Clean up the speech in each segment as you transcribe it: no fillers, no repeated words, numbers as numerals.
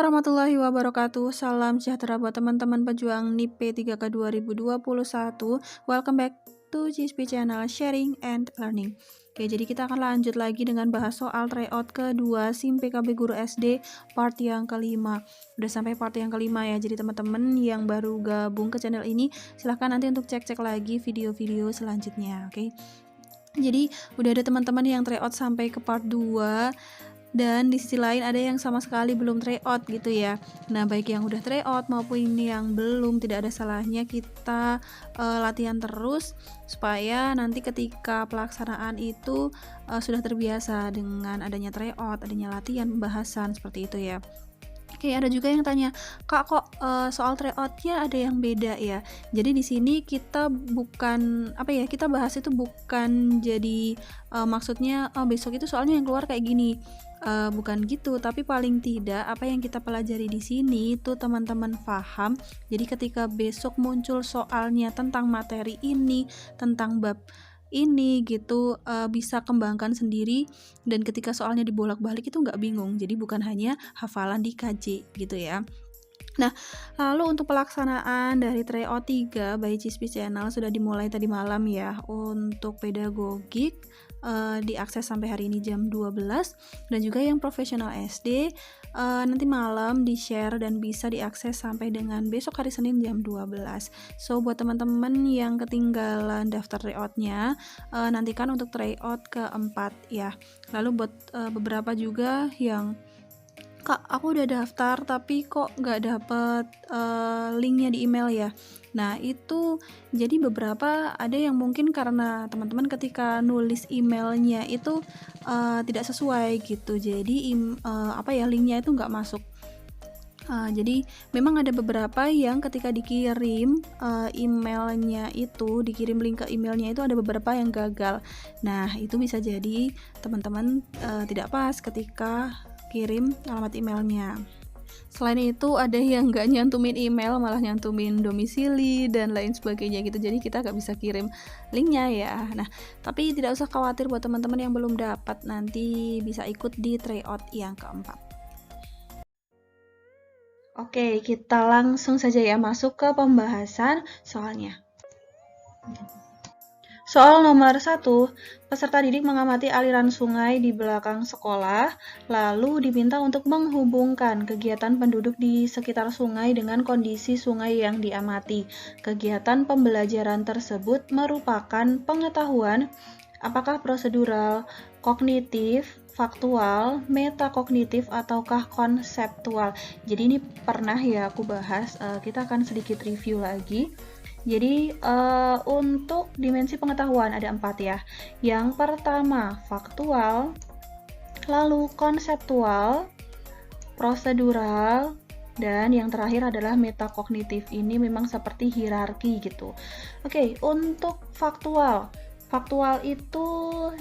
warahmatullahi wabarakatuh. Salam sejahtera buat teman-teman pejuang NIP P3K 2021. Welcome back to GSP Channel Sharing and Learning. Oke, jadi kita akan lanjut lagi dengan bahas soal tryout kedua SIM PKB Guru SD part yang kelima. Udah sampai part yang kelima ya. Jadi teman-teman yang baru gabung ke channel ini, silahkan nanti untuk cek-cek lagi video-video selanjutnya. Oke. Jadi udah ada teman-teman yang tryout sampai ke part 2. Dan di sisi lain ada yang sama sekali belum tryout gitu ya. Nah, baik yang udah tryout maupun ini yang belum, tidak ada salahnya kita latihan terus supaya nanti ketika pelaksanaan itu sudah terbiasa dengan adanya tryout, adanya latihan pembahasan seperti itu ya. Oke, ada juga yang tanya, Kak, kok soal tryoutnya ada yang beda ya? Jadi di sini kita bukan kita bahas itu bukan jadi maksudnya besok itu soalnya yang keluar kayak gini. Bukan gitu, tapi paling tidak apa yang kita pelajari di sini itu teman-teman paham. Jadi ketika besok muncul soalnya tentang materi ini, tentang bab ini gitu, bisa kembangkan sendiri, dan ketika soalnya dibolak-balik itu nggak bingung. Jadi bukan hanya hafalan di KJ gitu ya. Nah, lalu untuk pelaksanaan dari tryout 3 by GSP Channel sudah dimulai tadi malam ya. Untuk pedagogik diakses sampai hari ini jam 12, dan juga yang profesional SD nanti malam di-share dan bisa diakses sampai dengan besok hari Senin jam 12. So buat teman-teman yang ketinggalan daftar tryoutnya, nantikan untuk tryout keempat ya. Lalu buat beberapa juga yang, Kak, aku udah daftar tapi kok nggak dapet linknya di email ya. Nah, itu jadi beberapa ada yang mungkin karena teman-teman ketika nulis emailnya itu tidak sesuai gitu. Jadi linknya itu nggak masuk. Jadi memang ada beberapa yang ketika dikirim emailnya itu, dikirim link ke emailnya itu ada beberapa yang gagal. Nah, itu bisa jadi teman-teman tidak pas ketika kirim alamat emailnya. Selain itu ada yang nggak nyantumin email, malah nyantumin domisili dan lain sebagainya gitu. Jadi kita nggak bisa kirim linknya ya. Nah, tapi tidak usah khawatir buat teman-teman yang belum dapat, nanti bisa ikut di tryout yang keempat. Oke, kita langsung saja ya masuk ke pembahasan soalnya. Soal nomor 1, peserta didik mengamati aliran sungai di belakang sekolah, lalu diminta untuk menghubungkan kegiatan penduduk di sekitar sungai dengan kondisi sungai yang diamati. Kegiatan pembelajaran tersebut merupakan pengetahuan apakah prosedural, kognitif, faktual, metakognitif, ataukah konseptual. Jadi ini pernah ya aku bahas, kita akan sedikit review lagi. Jadi untuk dimensi pengetahuan ada 4 ya. Yang pertama faktual, lalu konseptual, prosedural, dan yang terakhir adalah metakognitif. Ini memang seperti hierarki gitu. Oke, untuk faktual. Faktual itu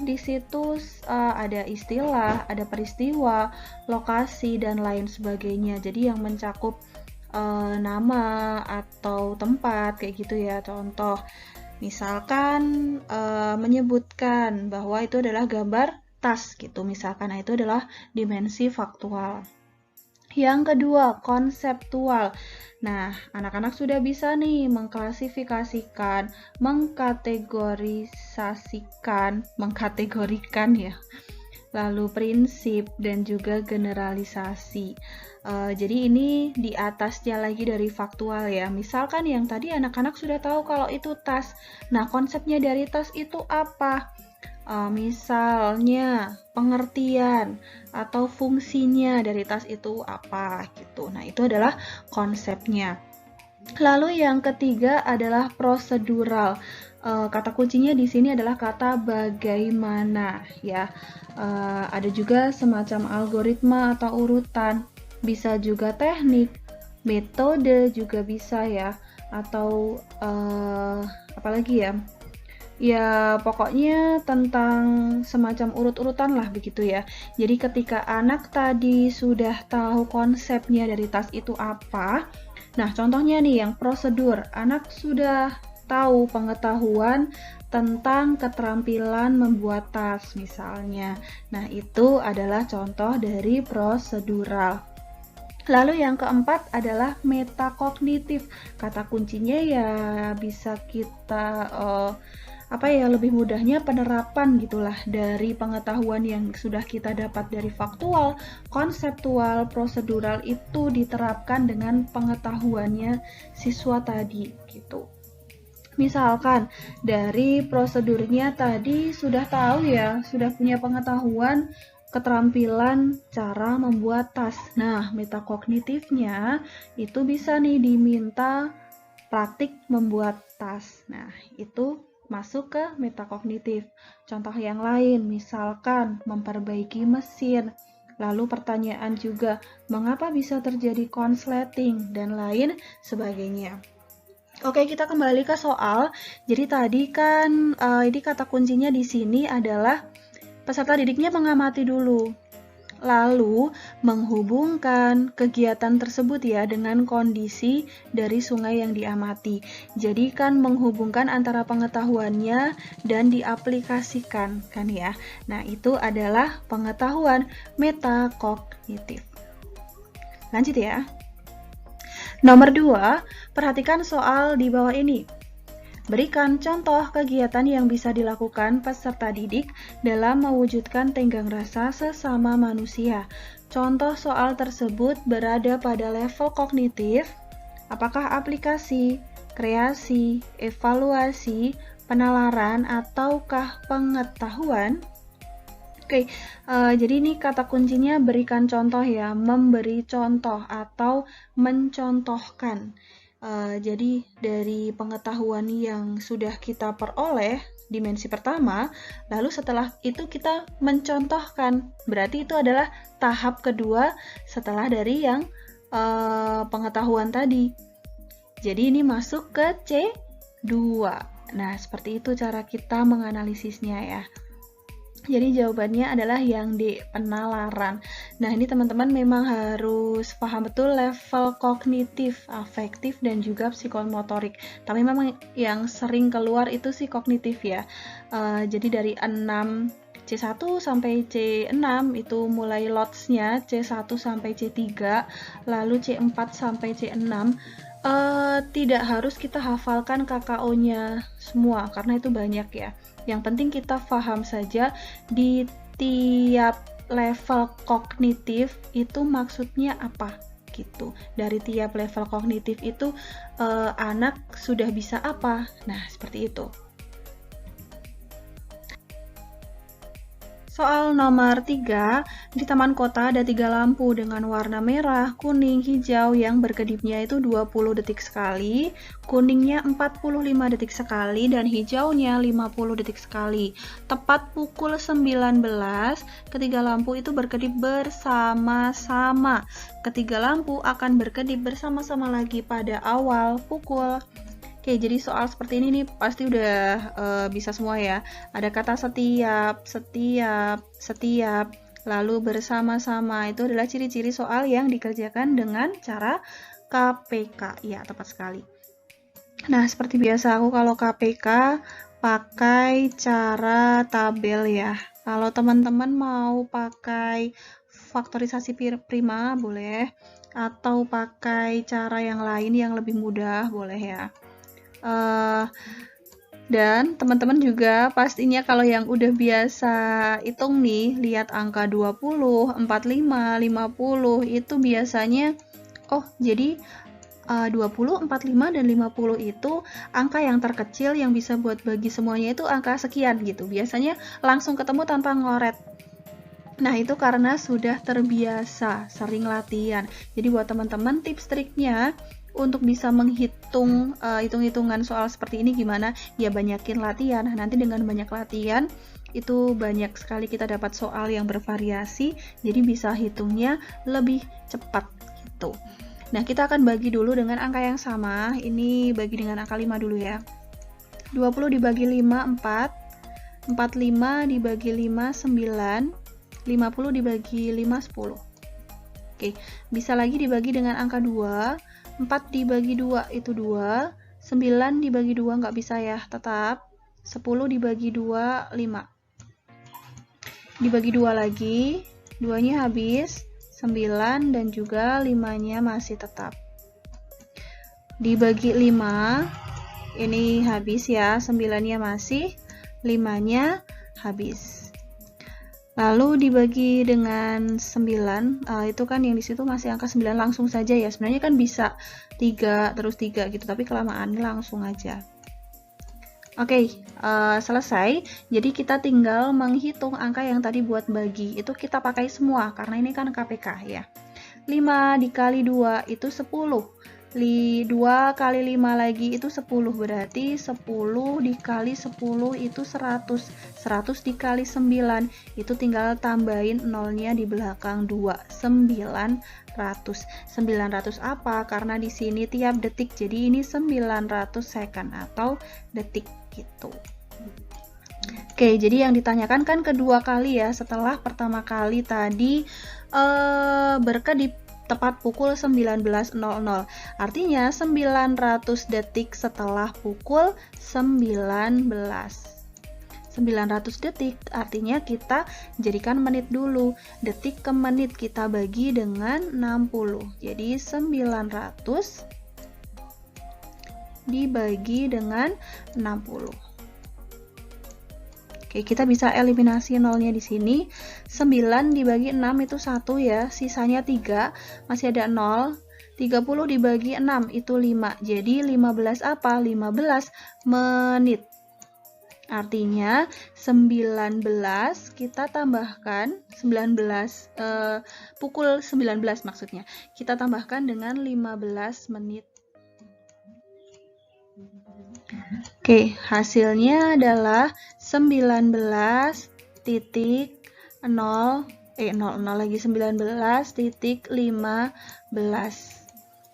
di situ ada istilah, ada peristiwa, lokasi, dan lain sebagainya. Jadi yang mencakup nama atau tempat kayak gitu ya. Contoh misalkan menyebutkan bahwa itu adalah gambar tas gitu misalkan. Nah, itu adalah dimensi faktual. Yang kedua, konseptual. Nah, anak-anak sudah bisa nih mengklasifikasikan, mengkategorikan ya. Lalu prinsip dan juga generalisasi. Jadi ini di atasnya lagi dari faktual ya. Misalkan yang tadi anak-anak sudah tahu kalau itu tas. Nah, konsepnya dari tas itu apa? Misalnya pengertian atau fungsinya dari tas itu apa gitu. Nah, itu adalah konsepnya. Lalu yang ketiga adalah prosedural. Kata kuncinya di sini adalah kata bagaimana ya. Ada juga semacam algoritma atau urutan, bisa juga teknik, metode juga bisa ya, atau apalagi ya. Ya pokoknya tentang semacam urut-urutan lah begitu ya. Jadi ketika anak tadi sudah tahu konsepnya dari tas itu apa, nah contohnya nih yang prosedur, anak sudah tahu pengetahuan tentang keterampilan membuat tas misalnya. Nah itu adalah contoh dari prosedural. Lalu yang keempat adalah metakognitif. Kata kuncinya ya bisa kita lebih mudahnya penerapan gitulah dari pengetahuan yang sudah kita dapat dari faktual, konseptual, prosedural itu diterapkan dengan pengetahuannya siswa tadi gitu. Misalkan dari prosedurnya tadi sudah tahu ya, sudah punya pengetahuan, keterampilan cara membuat tas. Nah, metakognitifnya itu bisa nih diminta praktik membuat tas. Nah, itu masuk ke metakognitif. Contoh yang lain, misalkan memperbaiki mesin. Lalu pertanyaan juga, mengapa bisa terjadi konsleting dan lain sebagainya. Oke, kita kembali ke soal. Jadi tadi kan ini kata kuncinya di sini adalah peserta didiknya mengamati dulu, lalu menghubungkan kegiatan tersebut ya dengan kondisi dari sungai yang diamati. Jadi kan menghubungkan antara pengetahuannya dan diaplikasikan kan ya. Nah, itu adalah pengetahuan metakognitif. Lanjut ya. Nomor 2, perhatikan soal di bawah ini. Berikan contoh kegiatan yang bisa dilakukan peserta didik dalam mewujudkan tenggang rasa sesama manusia. Contoh soal tersebut berada pada level kognitif. Apakah aplikasi, kreasi, evaluasi, penalaran, ataukah pengetahuan? Oke, jadi ini kata kuncinya berikan contoh ya, memberi contoh atau mencontohkan. Jadi dari pengetahuan yang sudah kita peroleh dimensi pertama, lalu setelah itu kita mencontohkan. Berarti itu adalah tahap kedua setelah dari yang pengetahuan tadi. Jadi ini masuk ke C2. Nah, seperti itu cara kita menganalisisnya ya. Jadi jawabannya adalah yang di penalaran. Nah, ini teman-teman memang harus paham betul level kognitif, afektif, dan juga psikomotorik. Tapi memang yang sering keluar itu sih kognitif ya. Jadi dari 6 C1 sampai C6 itu mulai lots-nya C1 sampai C3, lalu C4 sampai C6. Tidak harus kita hafalkan KKO-nya semua karena itu banyak ya. Yang penting kita paham saja di tiap level kognitif itu maksudnya apa gitu. Dari tiap level kognitif itu anak sudah bisa apa. Nah, seperti itu. Soal nomor 3, di taman kota ada 3 lampu dengan warna merah, kuning, hijau yang berkedipnya itu 20 detik sekali, kuningnya 45 detik sekali, dan hijaunya 50 detik sekali. Tepat pukul 19, ketiga lampu itu berkedip bersama-sama. Ketiga lampu akan berkedip bersama-sama lagi pada awal pukul. Oke, jadi soal seperti ini nih pasti udah bisa semua ya. Ada kata setiap, lalu bersama-sama. Itu adalah ciri-ciri soal yang dikerjakan dengan cara KPK. Ya, tepat sekali. Nah, seperti biasa aku kalau KPK pakai cara tabel ya. Kalau teman-teman mau pakai faktorisasi prima, boleh. Atau pakai cara yang lain yang lebih mudah, boleh ya. Dan teman-teman juga pastinya kalau yang udah biasa hitung nih, lihat angka 20, 45, 50 itu biasanya jadi 20, 45, dan 50 itu angka yang terkecil yang bisa buat bagi semuanya itu angka sekian gitu. Biasanya langsung ketemu tanpa ngoret. Nah, itu karena sudah terbiasa, sering latihan. Jadi buat teman-teman tips triknya untuk bisa menghitung hitung-hitungan soal seperti ini gimana? Ya banyakin latihan. Nanti dengan banyak latihan itu banyak sekali kita dapat soal yang bervariasi, jadi bisa hitungnya lebih cepat gitu. Nah, kita akan bagi dulu dengan angka yang sama. Ini bagi dengan angka 5 dulu ya. 20 dibagi 5, 4. 45 dibagi 5, 9. 50 dibagi 5, 10. Oke, bisa lagi dibagi dengan angka 2. 4 dibagi 2 itu 2, 9 dibagi 2 nggak bisa ya, tetap 10 dibagi 2, 5. Dibagi 2 lagi, 2-nya habis, 9 dan juga 5-nya masih tetap. Dibagi 5, ini habis ya, 9-nya masih, 5-nya habis. Lalu dibagi dengan 9, itu kan yang di situ masih angka 9, langsung saja ya. Sebenarnya kan bisa 3 terus 3 gitu, tapi kelamaan langsung aja. Oke, selesai. Jadi kita tinggal menghitung angka yang tadi buat bagi. Itu kita pakai semua karena ini kan KPK ya. 5 dikali 2 itu 10. 2 kali 5 lagi itu 10, berarti 10 dikali 10 itu 100. 100 dikali 9 itu tinggal tambahin nolnya di belakang 2, 900. 900 apa? Karena di sini tiap detik, jadi ini 900 second atau detik gitu. Oke, jadi yang ditanyakan kan kedua kali ya, setelah pertama kali tadi berkedip tepat pukul 19.00. Artinya 900 detik setelah pukul 19. 900 detik artinya kita jadikan menit dulu. Detik ke menit kita bagi dengan 60. Jadi 900 dibagi dengan 60. Oke, kita bisa eliminasi nolnya di sini. 9 dibagi 6 itu 1 ya, sisanya 3, masih ada 0. 30 dibagi 6 itu 5. Jadi 15 apa? 15 menit. Artinya 19 kita tambahkan 19 pukul 19 maksudnya. Kita tambahkan dengan 15 menit. Oke, hasilnya adalah 19.00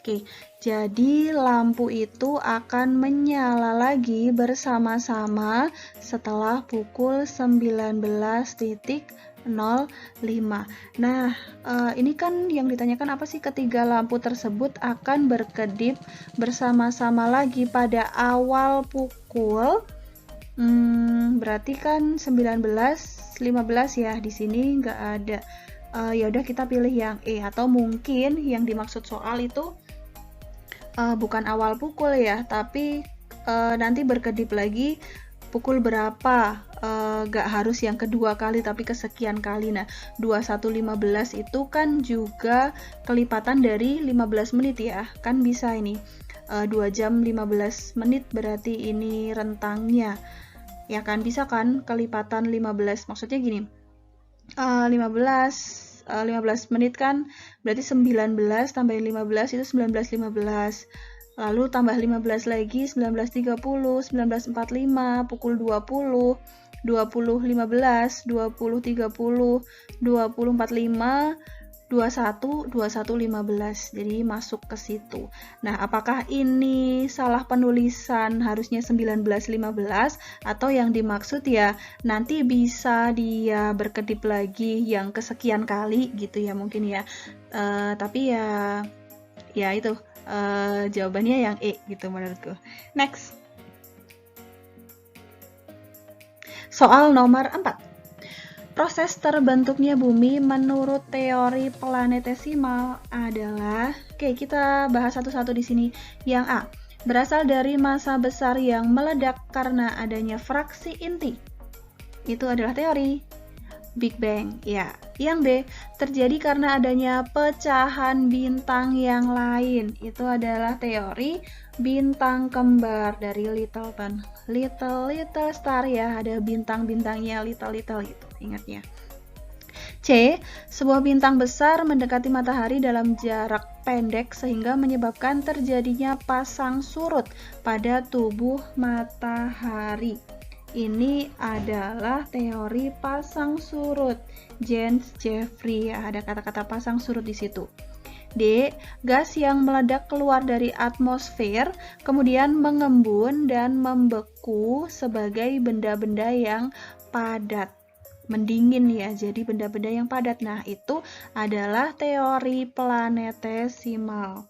Oke, jadi lampu itu akan menyala lagi bersama-sama setelah pukul 19.05. Nah, ini kan yang ditanyakan apa sih, ketiga lampu tersebut akan berkedip bersama-sama lagi pada awal pukul berarti kan 19.15 ya, di sini nggak ada. Ya udah kita pilih yang E, atau mungkin yang dimaksud soal itu bukan awal pukul ya, tapi nanti berkedip lagi pukul berapa, gak harus yang kedua kali tapi kesekian kali. Nah, 21.15 itu kan juga kelipatan dari 15 menit ya, kan bisa ini 2 jam 15 menit, berarti ini rentangnya ya kan, bisa kan kelipatan 15, maksudnya gini, 15 menit kan berarti 19 tambahin 15 itu 19.15, lalu tambah 15 lagi 19.30, 19.45, pukul 20, 20.15, 20.30, 20.45, 21.15, jadi masuk ke situ. Nah, apakah ini salah penulisan, harusnya 19.15, atau yang dimaksud ya nanti bisa dia berkedip lagi yang kesekian kali gitu ya mungkin ya, tapi ya itu jawabannya yang E gitu menurutku. Next, soal nomor 4. Proses terbentuknya bumi menurut teori planetesimal adalah, oke, kita bahas satu-satu di sini. Yang A, berasal dari massa besar yang meledak karena adanya fraksi inti. Itu adalah teori Big Bang. Ya. Yang B, terjadi karena adanya pecahan bintang yang lain. Itu adalah teori bintang kembar dari Littleton. Little star ya, ada bintang-bintangnya little gitu, ingatnya. C, sebuah bintang besar mendekati matahari dalam jarak pendek sehingga menyebabkan terjadinya pasang surut pada tubuh matahari. Ini adalah teori pasang surut James Jeffrey. Ada kata-kata pasang surut di situ. D, gas yang meledak keluar dari atmosfer kemudian mengembun dan membeku sebagai benda-benda yang padat, mendingin ya, jadi benda-benda yang padat. Nah, itu adalah teori planetesimal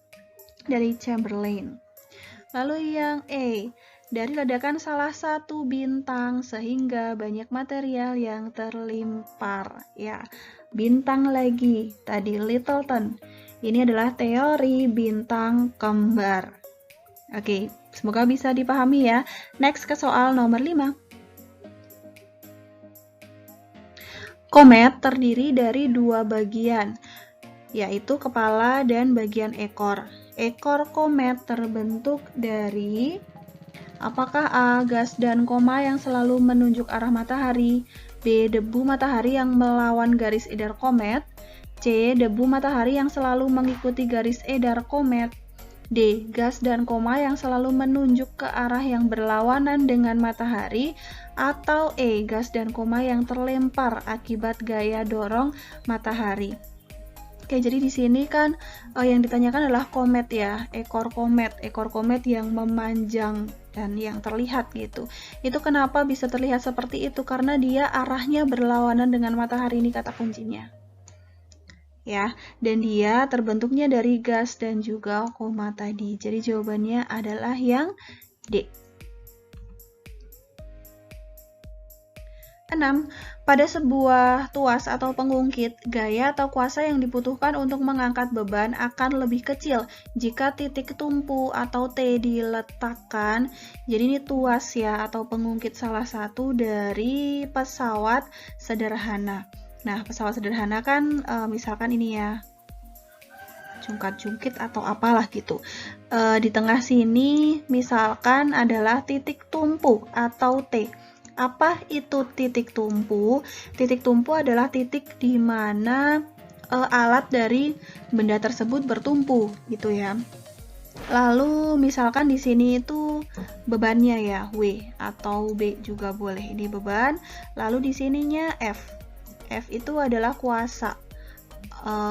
dari Chamberlain. Lalu yang E, dari ledakan salah satu bintang sehingga banyak material yang terlimpar ya. bintang lagi. Tadi Littleton. Ini adalah teori bintang kembar. Oke, semoga bisa dipahami ya. Next ke soal nomor 5. Komet terdiri dari 2 bagian, yaitu kepala dan bagian ekor. Ekor komet terbentuk dari apakah A. gas dan koma yang selalu menunjuk arah matahari, B. debu matahari yang melawan garis edar komet, C. debu matahari yang selalu mengikuti garis edar komet, D. gas dan koma yang selalu menunjuk ke arah yang berlawanan dengan matahari, atau E. gas dan koma yang terlempar akibat gaya dorong matahari. Oke, jadi di sini kan yang ditanyakan adalah komet ya, ekor komet yang memanjang dan yang terlihat gitu. Itu kenapa bisa terlihat seperti itu? Karena dia arahnya berlawanan dengan matahari, ini kata kuncinya. Ya, dan dia terbentuknya dari gas dan juga koma tadi. Jadi jawabannya adalah yang D. 6. Pada sebuah tuas atau pengungkit, gaya atau kuasa yang dibutuhkan untuk mengangkat beban akan lebih kecil jika titik tumpu atau T diletakkan. Jadi ini tuas ya, atau pengungkit salah satu dari pesawat sederhana. Nah, pesawat sederhana kan misalkan ini ya, jungkat-jungkit atau apalah gitu. Di tengah sini misalkan adalah titik tumpu atau T. Apa itu titik tumpu? Titik tumpu adalah titik di mana alat dari benda tersebut bertumpu gitu ya. Lalu misalkan di sini itu bebannya ya, W atau B juga boleh. Ini beban. Lalu di sininya F. F itu adalah kuasa.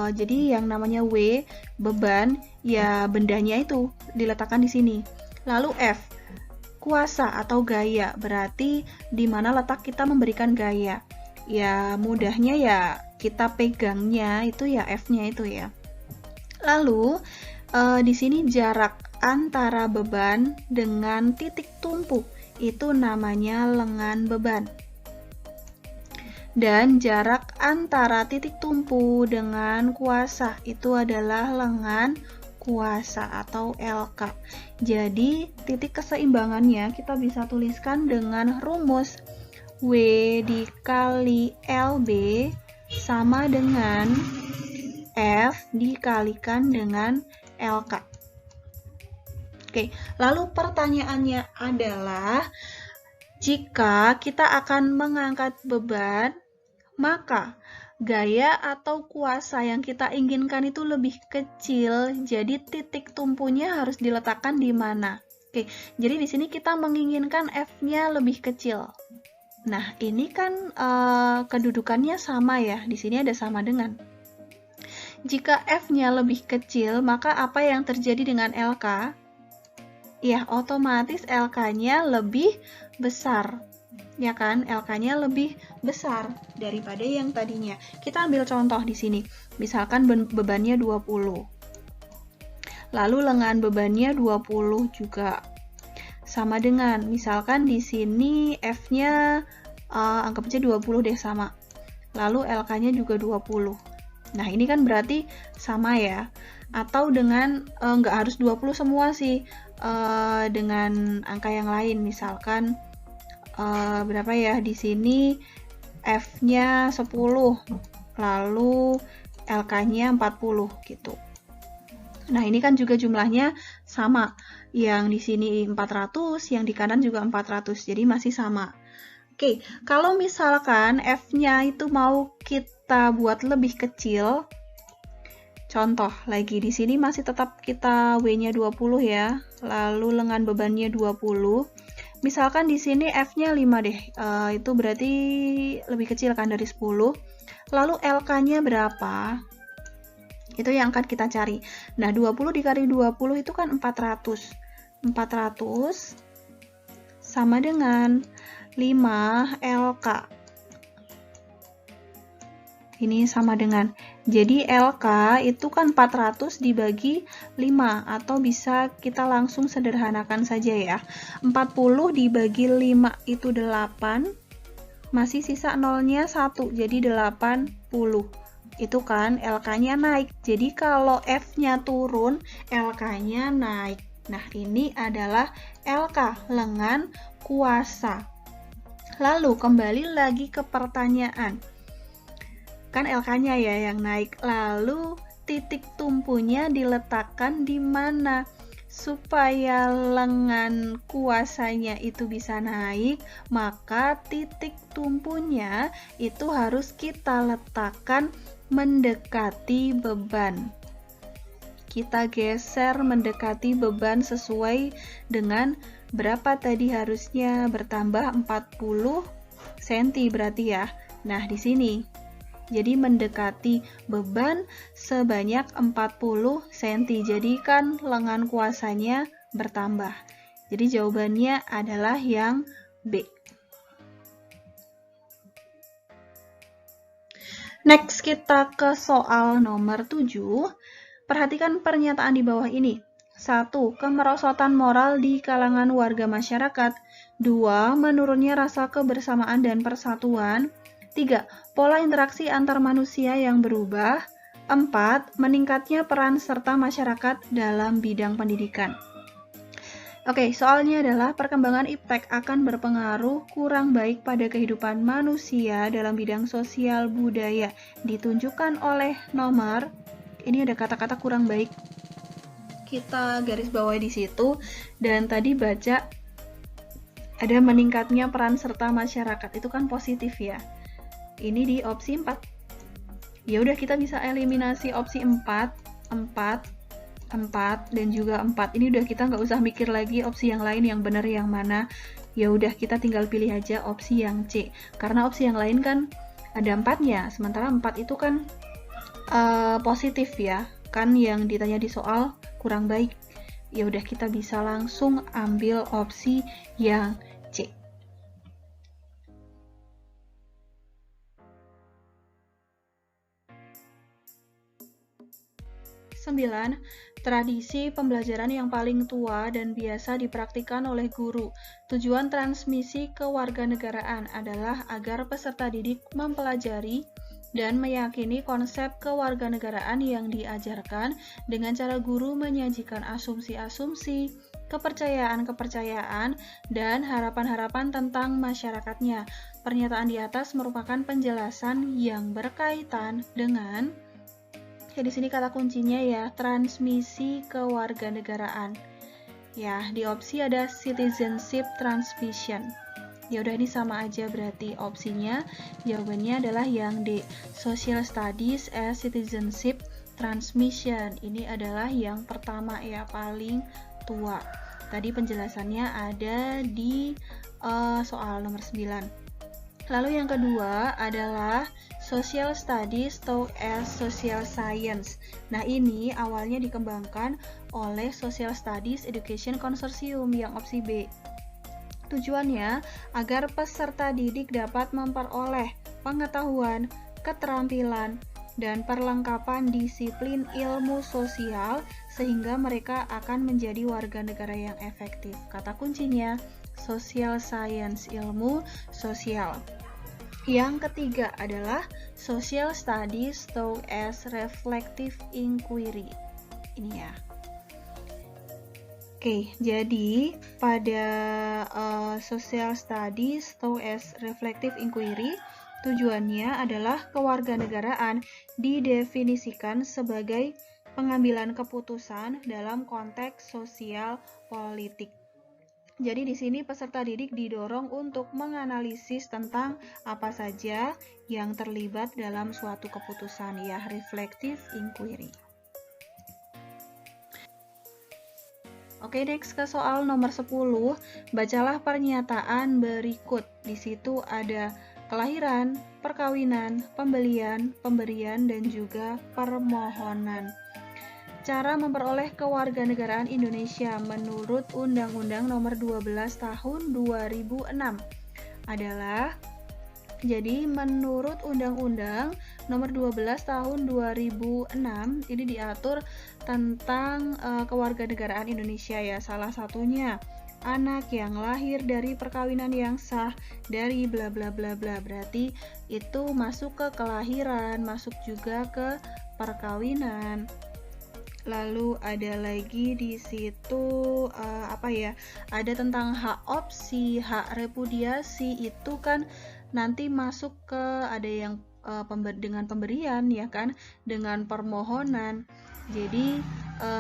Jadi yang namanya W, beban, ya bendanya itu diletakkan di sini. Lalu F, kuasa atau gaya, berarti di mana letak kita memberikan gaya. Ya mudahnya ya kita pegangnya itu ya F-nya itu ya. Lalu di sini jarak antara beban dengan titik tumpu itu namanya lengan beban. Dan jarak antara titik tumpu dengan kuasa itu adalah lengan kuasa atau LK. Jadi titik keseimbangannya kita bisa tuliskan dengan rumus W dikali LB sama dengan F dikalikan dengan LK. Oke, lalu pertanyaannya adalah jika kita akan mengangkat beban, maka gaya atau kuasa yang kita inginkan itu lebih kecil, jadi titik tumpunya harus diletakkan di mana? Oke, jadi di sini kita menginginkan F-nya lebih kecil. Nah, ini kan kedudukannya sama ya, di sini ada sama dengan. Jika F-nya lebih kecil, maka apa yang terjadi dengan LK? Ya, otomatis LK-nya lebih besar. Ya kan, LK-nya lebih besar daripada yang tadinya. Kita ambil contoh di sini. Misalkan bebannya 20. Lalu lengan bebannya 20 juga. Sama dengan, misalkan di sini F-nya anggap aja 20 deh sama. Lalu LK-nya juga 20. Nah, ini kan berarti sama ya. Atau dengan nggak harus 20 semua sih. Dengan angka yang lain, misalkan berapa ya, di sini F-nya 10, lalu LK-nya 40 gitu. Nah, ini kan juga jumlahnya sama. Yang di sini 400, yang di kanan juga 400, jadi masih sama. Oke, kalau misalkan F-nya itu mau kita buat lebih kecil, contoh lagi di sini masih tetap kita W-nya 20 ya, lalu lengan bebannya 20. Misalkan di sini F-nya 5 deh, itu berarti lebih kecil kan dari 10. Lalu LK-nya berapa? Itu yang akan kita cari. Nah, 20 dikali 20 itu kan 400. 400 sama dengan 5 LK. Ini sama dengan, jadi LK itu kan 400 dibagi 5, atau bisa kita langsung sederhanakan saja ya. 40 dibagi 5 itu 8, masih sisa nolnya 1, jadi 80. itu kan LK-nya naik. Jadi kalau F-nya turun, LK-nya naik. Nah, ini adalah LK, lengan kuasa. Lalu kembali lagi ke pertanyaan. Kan LK-nya ya yang naik. Lalu titik tumpunya diletakkan di mana? Supaya lengan kuasanya itu bisa naik, maka titik tumpunya itu harus kita letakkan mendekati beban. Kita geser mendekati beban sesuai dengan berapa tadi, harusnya bertambah 40 cm berarti ya. Nah, di sini jadi mendekati beban sebanyak 40 cm. Jadi kan lengan kuasanya bertambah. Jadi jawabannya adalah yang B. Next kita ke soal nomor 7. Perhatikan pernyataan di bawah ini. 1. Kemerosotan moral di kalangan warga masyarakat. 2. Menurunnya rasa kebersamaan dan persatuan. 3. Pola interaksi antar manusia yang berubah. 4. Meningkatnya peran serta masyarakat dalam bidang pendidikan. Oke, soalnya adalah perkembangan iptek akan berpengaruh kurang baik pada kehidupan manusia dalam bidang sosial budaya. Ditunjukkan oleh nomor, ini ada kata-kata kurang baik. Kita garis bawahi di situ, dan tadi baca ada meningkatnya peran serta masyarakat, itu kan positif ya. Ini di opsi 4. Ya udah, kita bisa eliminasi opsi 4, dan juga 4. Ini udah, kita nggak usah mikir lagi opsi yang lain yang benar yang mana. Ya udah, kita tinggal pilih aja opsi yang C. Karena opsi yang lain kan ada 4-nya, sementara 4 itu kan positif ya. Kan yang ditanya di soal kurang baik. Ya udah, kita bisa langsung ambil opsi yang C. 9. Tradisi pembelajaran yang paling tua dan biasa dipraktikkan oleh guru. Tujuan transmisi kewarganegaraan adalah agar peserta didik mempelajari dan meyakini konsep kewarganegaraan yang diajarkan dengan cara guru menyajikan asumsi-asumsi, kepercayaan-kepercayaan, dan harapan-harapan tentang masyarakatnya. Pernyataan di atas merupakan penjelasan yang berkaitan dengan di sini kata kuncinya ya, transmisi kewarganegaraan. Ya, di opsi ada citizenship transmission. Ya udah, ini sama aja berarti opsinya. Jawabannya adalah yang D, social studies as citizenship transmission. Ini adalah yang pertama ya, paling tua. Tadi penjelasannya ada di soal nomor 9. Lalu yang kedua adalah social studies taught as social science. Nah, ini awalnya dikembangkan oleh Social Studies Education Consortium yang opsi B. Tujuannya agar peserta didik dapat memperoleh pengetahuan, keterampilan, dan perlengkapan disiplin ilmu sosial sehingga mereka akan menjadi warga negara yang efektif. Kata kuncinya social science, ilmu sosial. Yang ketiga adalah social studies taught as reflective inquiry. Ini ya. Oke, jadi pada social studies taught as reflective inquiry, tujuannya adalah kewarganegaraan didefinisikan sebagai pengambilan keputusan dalam konteks sosial politik. Jadi di sini peserta didik didorong untuk menganalisis tentang apa saja yang terlibat dalam suatu keputusan ya, reflective inquiry. Oke, next ke soal nomor 10. Bacalah pernyataan berikut. Di situ ada kelahiran, perkawinan, pembelian, pemberian, dan juga permohonan. Cara memperoleh kewarganegaraan Indonesia menurut Undang-Undang Nomor 12 Tahun 2006 adalah, jadi menurut Undang-Undang Nomor 12 Tahun 2006 ini diatur tentang kewarganegaraan Indonesia ya. Salah satunya anak yang lahir dari perkawinan yang sah dari bla bla bla bla. Berarti itu masuk ke kelahiran, masuk juga ke perkawinan. Lalu ada lagi di situ ada tentang hak opsi, hak repudiasi, itu kan nanti masuk ke ada yang dengan pemberian ya kan, dengan permohonan. Jadi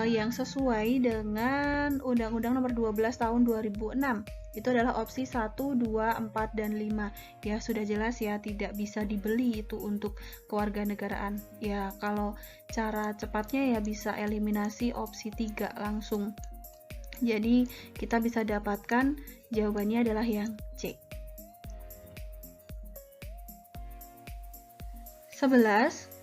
yang sesuai dengan Undang-Undang Nomor 12 Tahun 2006 itu adalah opsi 1, 2, 4, dan 5. Ya sudah jelas ya, tidak bisa dibeli itu untuk kewarganegaraan. Ya kalau cara cepatnya ya bisa eliminasi opsi 3 langsung. Jadi kita bisa dapatkan jawabannya adalah yang C. 11.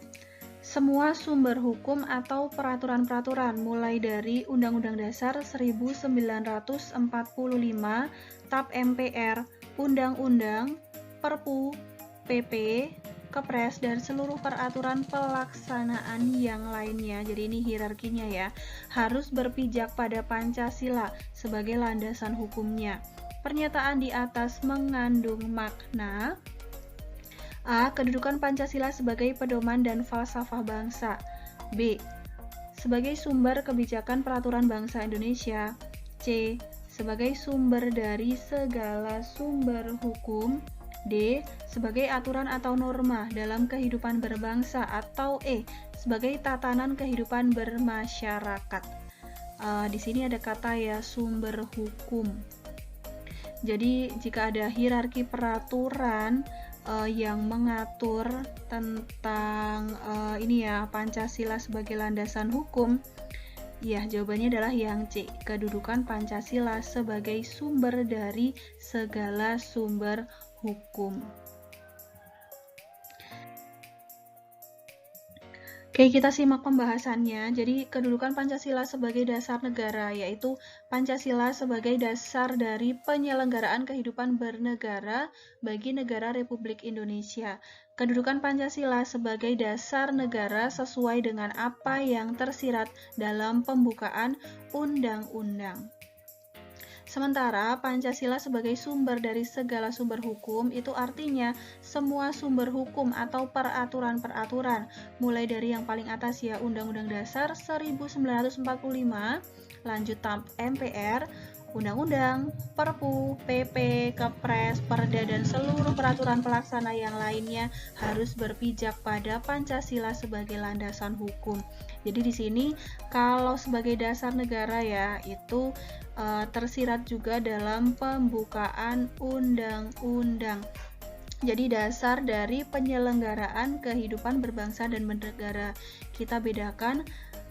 Semua sumber hukum atau peraturan-peraturan mulai dari Undang-Undang Dasar 1945, TAP MPR, Undang-Undang, Perpu, PP, Kepres, dan seluruh peraturan pelaksanaan yang lainnya. Jadi ini hierarkinya ya, harus berpijak pada Pancasila sebagai landasan hukumnya. Pernyataan di atas mengandung makna A. Kedudukan Pancasila sebagai pedoman dan falsafah bangsa. B. Sebagai sumber kebijakan peraturan bangsa Indonesia. C. Sebagai sumber dari segala sumber hukum. D. Sebagai aturan atau norma dalam kehidupan berbangsa. Atau E. Sebagai tatanan kehidupan bermasyarakat. Di sini ada kata ya, sumber hukum. Jadi jika ada hierarki peraturan yang mengatur tentang Pancasila sebagai landasan hukum, ya jawabannya adalah yang C, kedudukan Pancasila sebagai sumber dari segala sumber hukum. Oke, kita simak pembahasannya. Jadi, kedudukan Pancasila sebagai dasar negara, yaitu Pancasila sebagai dasar dari penyelenggaraan kehidupan bernegara bagi negara Republik Indonesia. Kedudukan Pancasila sebagai dasar negara sesuai dengan apa yang tersirat dalam pembukaan undang-undang. Sementara Pancasila sebagai sumber dari segala sumber hukum itu artinya semua sumber hukum atau peraturan-peraturan, mulai dari yang paling atas ya Undang-Undang Dasar 1945, lanjut TAP MPR, Undang-Undang, Perpu, PP, Kepres, Perda, dan seluruh peraturan pelaksana yang lainnya harus berpijak pada Pancasila sebagai landasan hukum. Jadi di sini kalau sebagai dasar negara ya itu tersirat juga dalam pembukaan undang-undang. Jadi dasar dari penyelenggaraan kehidupan berbangsa dan bernegara. Kita bedakan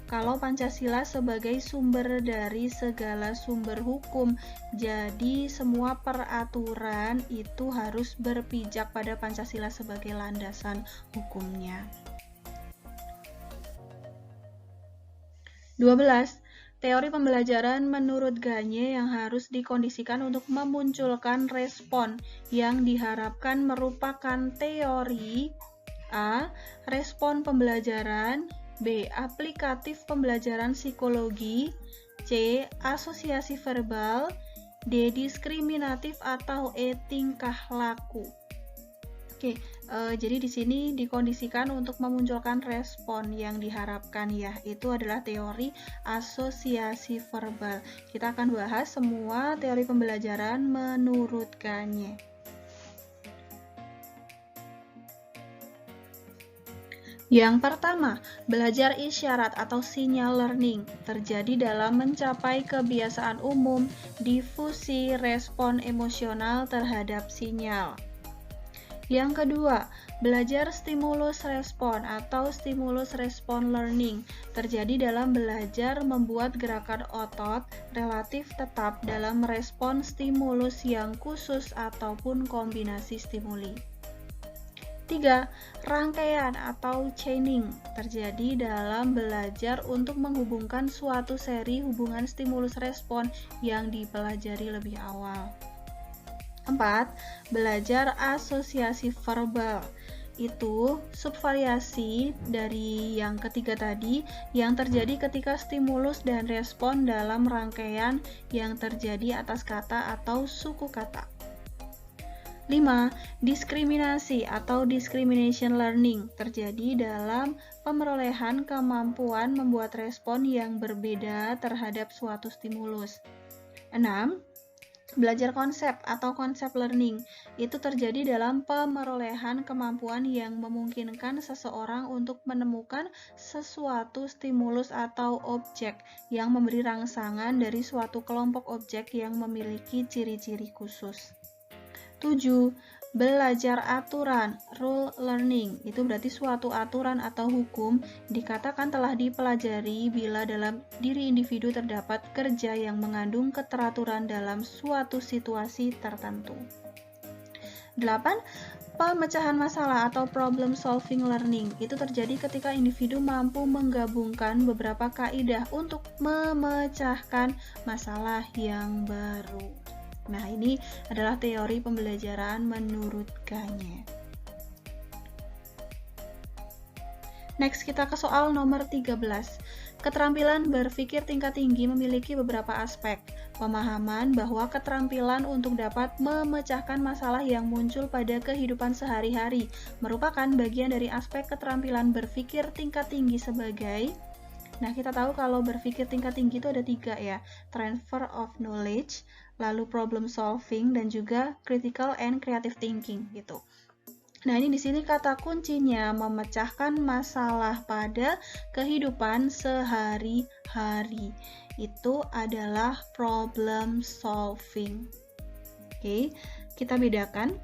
kalau Pancasila sebagai sumber dari segala sumber hukum. Jadi semua peraturan itu harus berpijak pada Pancasila sebagai landasan hukumnya. 12. Teori pembelajaran menurut Gagne yang harus dikondisikan untuk memunculkan respon yang diharapkan merupakan teori A. Respon pembelajaran, B. Aplikatif pembelajaran psikologi, C. Asosiasi verbal, D. Diskriminatif, atau E. Tingkah laku. Oke, jadi di sini dikondisikan untuk memunculkan respon yang diharapkan ya, itu adalah teori asosiasi verbal. Kita akan bahas semua teori pembelajaran menurut Gagne. Yang pertama, belajar isyarat atau sinyal learning terjadi dalam mencapai kebiasaan umum difusi respon emosional terhadap sinyal. Yang kedua, belajar stimulus respon atau stimulus respon learning terjadi dalam belajar membuat gerakan otot relatif tetap dalam respon stimulus yang khusus ataupun kombinasi stimuli. 3. Rangkaian atau chaining terjadi dalam belajar untuk menghubungkan suatu seri hubungan stimulus respon yang dipelajari lebih awal. 4. Belajar asosiasi verbal itu subvariasi dari yang ketiga tadi yang terjadi ketika stimulus dan respon dalam rangkaian yang terjadi atas kata atau suku kata. 5. Diskriminasi atau discrimination learning terjadi dalam pemerolehan kemampuan membuat respon yang berbeda terhadap suatu stimulus. 6. Belajar konsep atau konsep learning itu terjadi dalam pemerolehan kemampuan yang memungkinkan seseorang untuk menemukan sesuatu stimulus atau objek yang memberi rangsangan dari suatu kelompok objek yang memiliki ciri-ciri khusus. 7. Belajar aturan, rule learning, itu berarti suatu aturan atau hukum dikatakan telah dipelajari bila dalam diri individu terdapat kerja yang mengandung keteraturan dalam suatu situasi tertentu. 8. Pemecahan masalah atau problem solving learning itu terjadi ketika individu mampu menggabungkan beberapa kaidah untuk memecahkan masalah yang baru. Nah, ini adalah teori pembelajaran menurut Gagne. Next, kita ke soal nomor 13. Keterampilan berpikir tingkat tinggi memiliki beberapa aspek. Pemahaman bahwa keterampilan untuk dapat memecahkan masalah yang muncul pada kehidupan sehari-hari merupakan bagian dari aspek keterampilan berpikir tingkat tinggi sebagai. Nah, kita tahu kalau berpikir tingkat tinggi itu ada 3 ya. Transfer of knowledge, lalu problem solving, dan juga critical and creative thinking gitu. Nah, ini di sini kata kuncinya memecahkan masalah pada kehidupan sehari-hari. Itu adalah problem solving. Oke, kita bedakan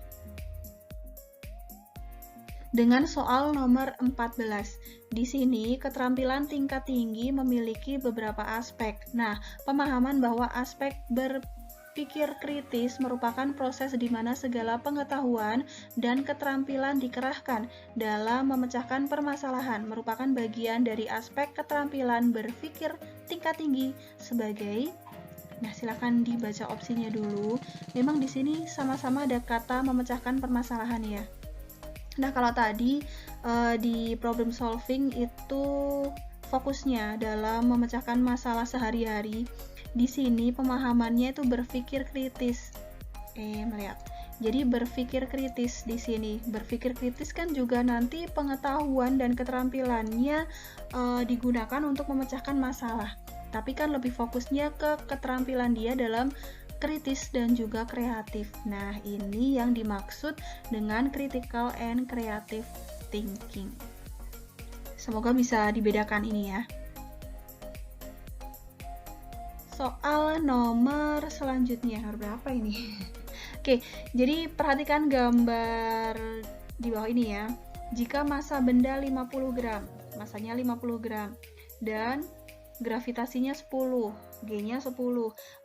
dengan soal nomor 14. Di sini keterampilan tingkat tinggi memiliki beberapa aspek. Nah, pemahaman bahwa aspek berpikir kritis merupakan proses di mana segala pengetahuan dan keterampilan dikerahkan dalam memecahkan permasalahan, merupakan bagian dari aspek keterampilan berpikir tingkat tinggi sebagai. Nah, silakan dibaca opsinya dulu. Memang di sini sama-sama ada kata memecahkan permasalahan ya. Nah, kalau tadi di problem solving itu fokusnya dalam memecahkan masalah sehari-hari. Di sini pemahamannya itu berpikir kritis. Melihat. Jadi berpikir kritis di sini. Berpikir kritis kan juga nanti pengetahuan dan keterampilannya digunakan untuk memecahkan masalah. Tapi kan lebih fokusnya ke keterampilan dia dalam kritis dan juga kreatif. Nah, ini yang dimaksud dengan critical and creative thinking. Semoga bisa dibedakan ini ya. Soal nomor selanjutnya, berapa ini? Oke, jadi perhatikan gambar di bawah ini ya. Jika massa benda 50 gram, massanya 50 gram, dan gravitasinya 10, G-nya 10,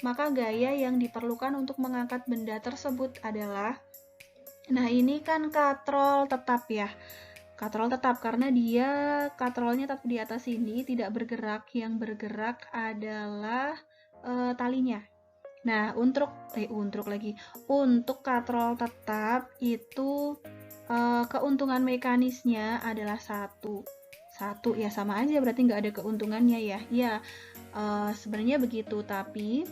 maka gaya yang diperlukan untuk mengangkat benda tersebut adalah, nah ini kan katrol tetap ya, katrol tetap karena dia katrolnya tetap di atas sini, tidak bergerak, yang bergerak adalah talinya. Nah, untuk katrol tetap itu keuntungan mekanisnya adalah 1 ya, sama aja berarti nggak ada keuntungannya ya. Ya, sebenarnya begitu, tapi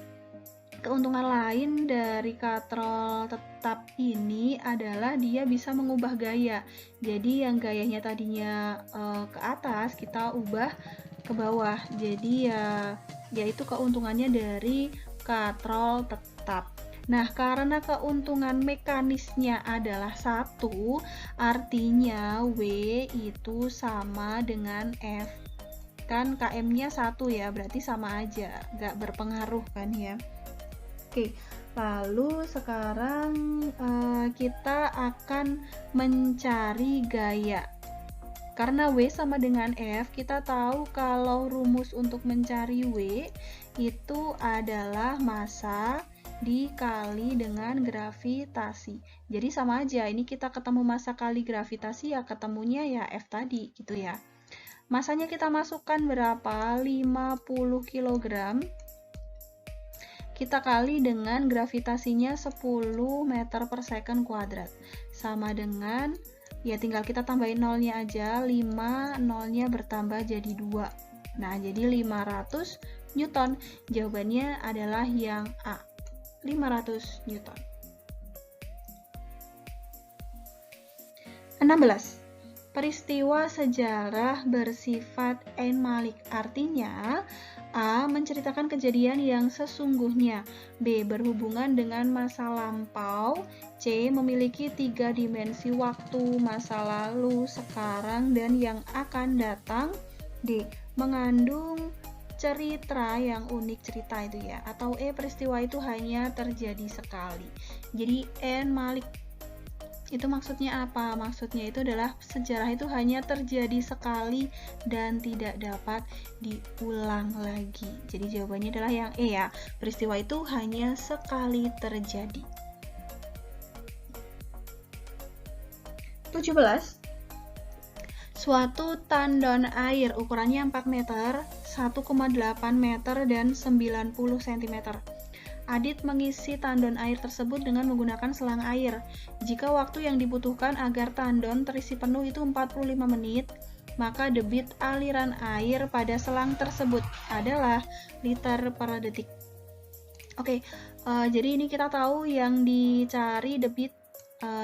keuntungan lain dari katrol tetap ini adalah dia bisa mengubah gaya. Jadi yang gayanya tadinya ke atas kita ubah ke bawah. Jadi ya itu keuntungannya dari katrol tetap. Nah, karena keuntungan mekanisnya adalah 1, artinya W itu sama dengan F. Kan KM-nya 1 ya, berarti sama aja, nggak berpengaruh kan ya. Oke, lalu sekarang kita akan mencari gaya. Karena W sama dengan F, kita tahu kalau rumus untuk mencari W itu adalah massa dikali dengan gravitasi. Jadi sama aja, ini kita ketemu massa kali gravitasi ya ketemunya ya F tadi gitu ya. Masanya kita masukkan berapa? 50 kg. Kita kali dengan gravitasinya 10 meter per second kuadrat. Sama dengan Ya tinggal kita tambahin nolnya aja, 5, nolnya bertambah jadi 2. Nah, jadi 500 Newton. Jawabannya adalah yang A, 500 Newton. 16. Peristiwa sejarah bersifat einmalig, artinya A. menceritakan kejadian yang sesungguhnya, B. berhubungan dengan masa lampau, C. memiliki 3 dimensi waktu, masa lalu, sekarang, dan yang akan datang, D. mengandung cerita yang unik, cerita itu ya, atau E. peristiwa itu hanya terjadi sekali. Jadi einmalig itu maksudnya apa? Maksudnya itu adalah sejarah itu hanya terjadi sekali dan tidak dapat diulang lagi. Jadi jawabannya adalah yang E ya. Peristiwa itu hanya sekali terjadi. 17. Suatu tandon air ukurannya 4 meter, 1,8 meter, dan 90 cm. Adit mengisi tandon air tersebut dengan menggunakan selang air. Jika waktu yang dibutuhkan agar tandon terisi penuh itu 45 menit, maka debit aliran air pada selang tersebut adalah liter per detik. Oke, jadi ini kita tahu yang dicari debit,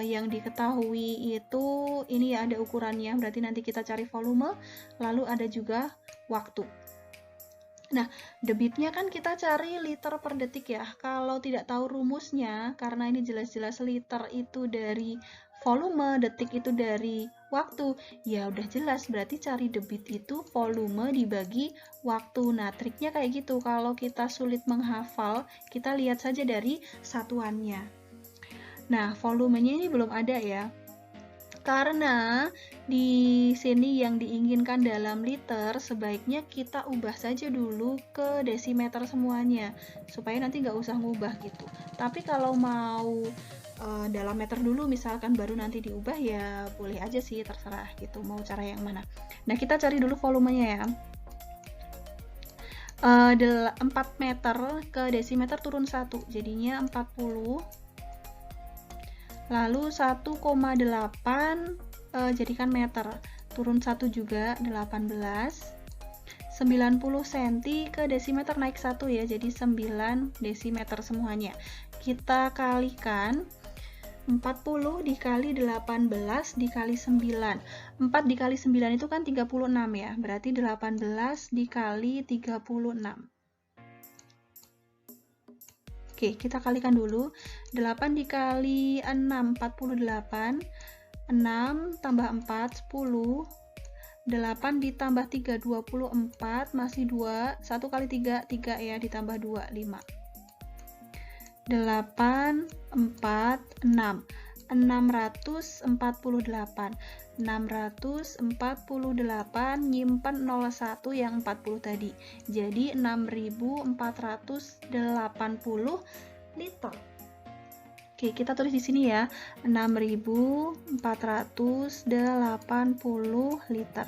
yang diketahui itu ini ya, ada ukurannya, berarti nanti kita cari volume, lalu ada juga waktu. Nah, debitnya kan kita cari liter per detik ya. Kalau tidak tahu rumusnya, karena ini jelas-jelas liter itu dari volume, detik itu dari waktu, ya udah jelas, berarti cari debit itu volume dibagi waktu. Nah, triknya kayak gitu. Kalau kita sulit menghafal, kita lihat saja dari satuannya. Nah, volumenya ini belum ada ya. Karena di sini yang diinginkan dalam liter, sebaiknya kita ubah saja dulu ke desimeter semuanya, supaya nanti nggak usah ngubah gitu. Tapi kalau mau dalam meter dulu misalkan, baru nanti diubah, ya boleh aja sih, terserah gitu, mau cara yang mana. Nah, kita cari dulu volumenya ya. 4 meter ke desimeter turun 1, jadinya 40. Lalu 1,8 jadikan meter, turun 1 juga, 18. 90 cm ke desimeter naik 1 ya, jadi 9 desimeter semuanya. Kita kalikan 40 dikali 18 dikali 9. 4 dikali 9 itu kan 36 ya, berarti 18 dikali 36. Oke, kita kalikan dulu. 8 dikali 6, 48. 6 tambah 4, 10. 8 ditambah 3, 24. Masih 2. 1 kali 3, 3 ya, ditambah 2, 5. 8, 4, 6. 648. 648 nyimpen 01 yang 40 tadi. Jadi 6480 liter. Oke, kita tulis di sini ya. 6480 liter.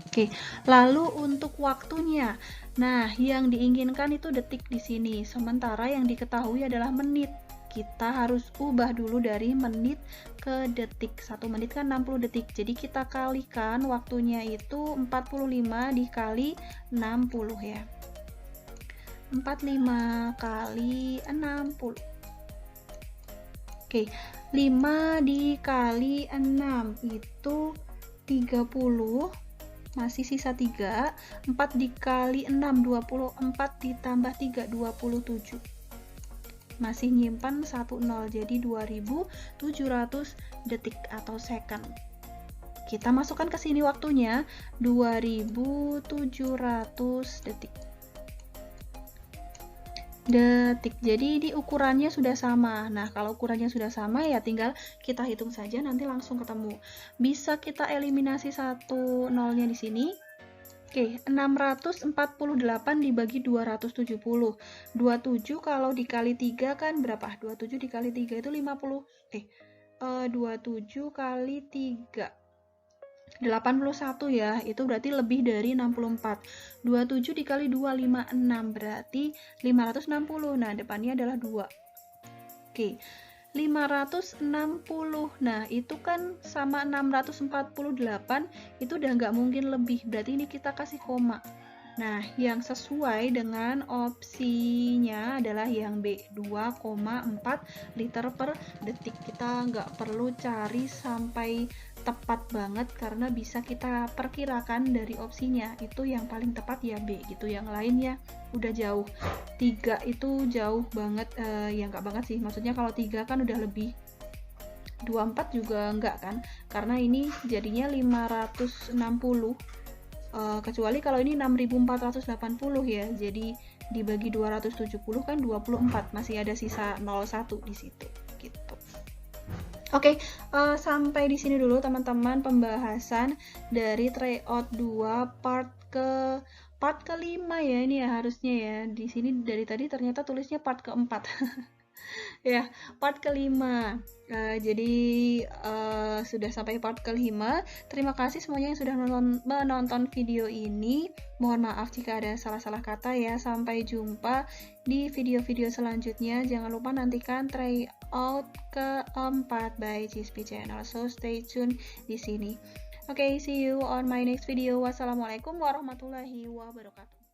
Oke, lalu untuk waktunya. Nah, yang diinginkan itu detik di sini, sementara yang diketahui adalah menit. Kita harus ubah dulu dari menit ke detik. 1 menit kan 60 detik. Jadi kita kalikan waktunya itu 45 dikali 60 ya. 45 kali 60. Oke, 5 dikali 6 itu 30. Masih sisa 3. 4 dikali 6, 24 ditambah 3, 27. Masih nyimpan 10, jadi 2700 detik atau second. Kita masukkan ke sini waktunya 2700 detik. Jadi ini ukurannya sudah sama. Nah, kalau ukurannya sudah sama ya tinggal kita hitung saja, nanti langsung ketemu. Bisa kita eliminasi 1 nolnya di sini. Oke, 648 dibagi 270. 27 kalau dikali 3 kan berapa? 27 dikali 3 itu 50. 27 kali 3. 81 ya, itu berarti lebih dari 64. 27 dikali 2, 56, berarti 560. Nah, depannya adalah 2. Oke, 560. Nah, itu kan sama 648, itu udah nggak mungkin lebih, berarti ini kita kasih koma. Nah, yang sesuai dengan opsinya adalah yang B, 2,4 liter per detik. Kita nggak perlu cari sampai tepat banget karena bisa kita perkirakan dari opsinya. Itu yang paling tepat ya B gitu. Yang lainnya udah jauh. 3 itu jauh banget, ya nggak banget sih. Maksudnya kalau 3 kan udah lebih. 24 juga enggak kan? Karena ini jadinya 560. Kecuali kalau ini 6480 ya, jadi dibagi 270 kan 24, masih ada sisa 01 di situ gitu. Oke, sampai di sini dulu teman-teman pembahasan dari tryout 2 part kelima ya, ini ya harusnya ya. Di sini dari tadi ternyata tulisnya part keempat. Ya, part kelima. Jadi sudah sampai part kelima. Terima kasih semuanya yang sudah menonton video ini. Mohon maaf jika ada salah-salah kata ya. Sampai jumpa di video-video selanjutnya. Jangan lupa nantikan tryout keempat by GSP Channel. So stay tune di sini. Oke, see you on my next video. Wassalamualaikum warahmatullahi wabarakatuh.